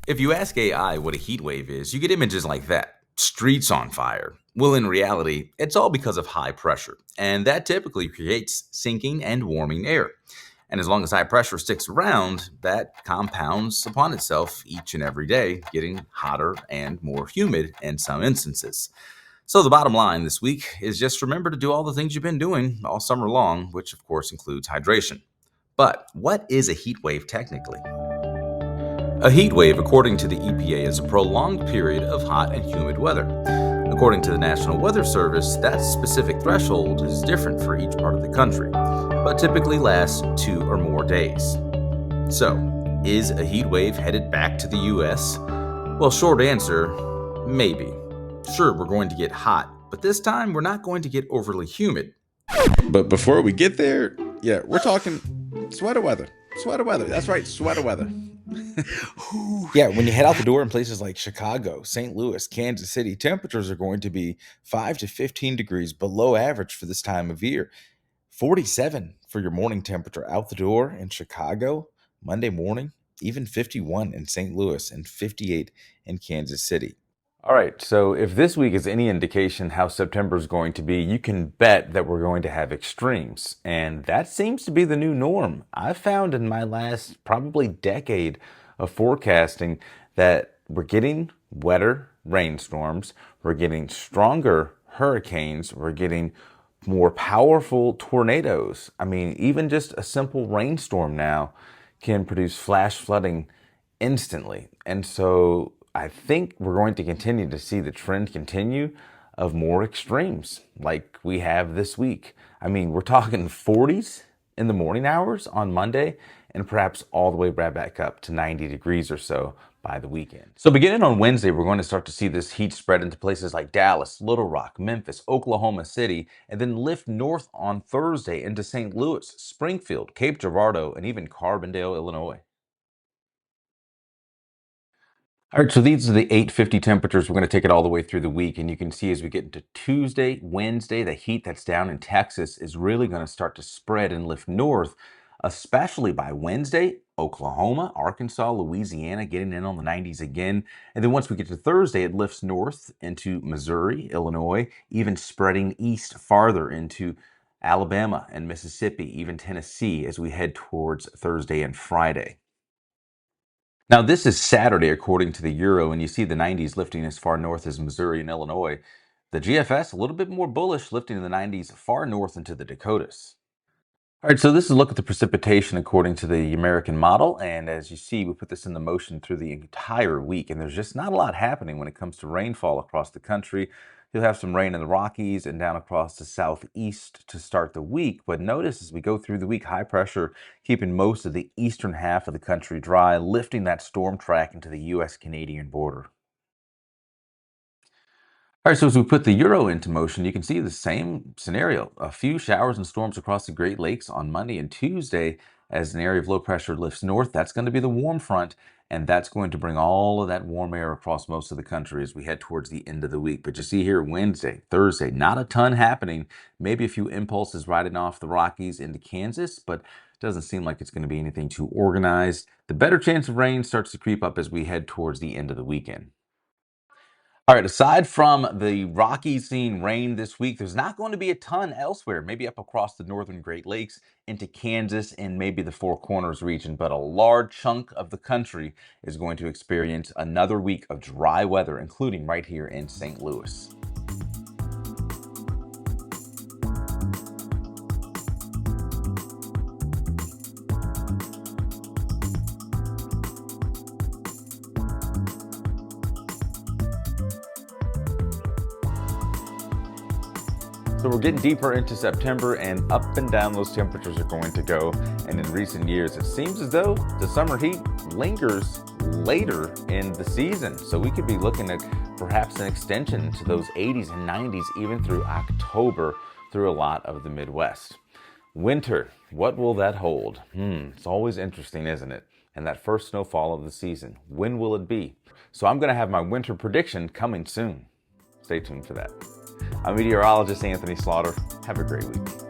If you ask AI what a heat wave is, you get images like that. Streets on fire. Well, in reality, it's all because of high pressure, and that typically creates sinking and warming air. And as long as high pressure sticks around, that compounds upon itself each and every day, getting hotter and more humid in some instances. So, the bottom line this week is just remember to do all the things you've been doing all summer long, which of course includes hydration. But what is a heat wave technically? A heat wave, according to the EPA, is a prolonged period of hot and humid weather. According to the National Weather Service, that specific threshold is different for each part of the country, but typically lasts 2 or more days. So, is a heat wave headed back to the US? Well, short answer, maybe. Sure, we're going to get hot, but this time we're not going to get overly humid. But before we get there, yeah, we're talking sweater weather. Sweater weather. That's right, sweater weather. Yeah, when you head out the door in places like Chicago, St. Louis, Kansas City, temperatures are going to be 5 to 15 degrees below average for this time of year. 47 for your morning temperature out the door in Chicago Monday morning, even 51 in St. Louis and 58 in Kansas City. All right, so if this week is any indication how September is going to be, you can bet that we're going to have extremes. And that seems to be the new norm. I've found in my last probably decade of forecasting that we're getting wetter rainstorms, we're getting stronger hurricanes, we're getting more powerful tornadoes. I mean, even just a simple rainstorm now can produce flash flooding instantly. And so I think we're going to continue to see the trend continue of more extremes like we have this week. I mean, we're talking 40s in the morning hours on Monday and perhaps all the way right back up to 90 degrees or so by the weekend. So beginning on Wednesday, we're going to start to see this heat spread into places like Dallas, Little Rock, Memphis, Oklahoma City, and then lift north on Thursday into St. Louis, Springfield, Cape Girardeau, and even Carbondale, Illinois. All right, so these are the 850 temperatures. We're going to take it all the way through the week. And you can see as we get into Tuesday, Wednesday, the heat that's down in Texas is really going to start to spread and lift north, especially by Wednesday. Oklahoma, Arkansas, Louisiana getting in on the 90s again. And then once we get to Thursday, it lifts north into Missouri, Illinois, even spreading east farther into Alabama and Mississippi, even Tennessee as we head towards Thursday and Friday. Now, this is Saturday, according to the Euro, and you see the 90s lifting as far north as Missouri and Illinois. The GFS, a little bit more bullish, lifting in the 90s far north into the Dakotas. All right, so this is a look at the precipitation according to the American model, and as you see, we put this into motion through the entire week, and there's just not a lot happening when it comes to rainfall across the country. You'll have some rain in the Rockies and down across the southeast to start the week, but notice as we go through the week, high pressure keeping most of the eastern half of the country dry, lifting that storm track into the U.S.-Canadian border. All right, so as we put the Euro into motion, you can see the same scenario. A few showers and storms across the Great Lakes on Monday and Tuesday as an area of low pressure lifts north. That's going to be the warm front, and that's going to bring all of that warm air across most of the country as we head towards the end of the week. But you see here Wednesday, Thursday, not a ton happening. Maybe a few impulses riding off the Rockies into Kansas, but it doesn't seem like it's going to be anything too organized. The better chance of rain starts to creep up as we head towards the end of the weekend. All right, aside from the Rockies seeing rain this week, there's not going to be a ton elsewhere, maybe up across the northern Great Lakes into Kansas and maybe the Four Corners region, but a large chunk of the country is going to experience another week of dry weather, including right here in St. Louis. So we're getting deeper into September and up and down those temperatures are going to go. And in recent years, it seems as though the summer heat lingers later in the season. So we could be looking at perhaps an extension to those 80s and 90s even through October through a lot of the Midwest. Winter, what will that hold? It's always interesting, isn't it? And that first snowfall of the season, when will it be? So I'm going to have my winter prediction coming soon. Stay tuned for that. I'm meteorologist Anthony Slaughter. Have a great week.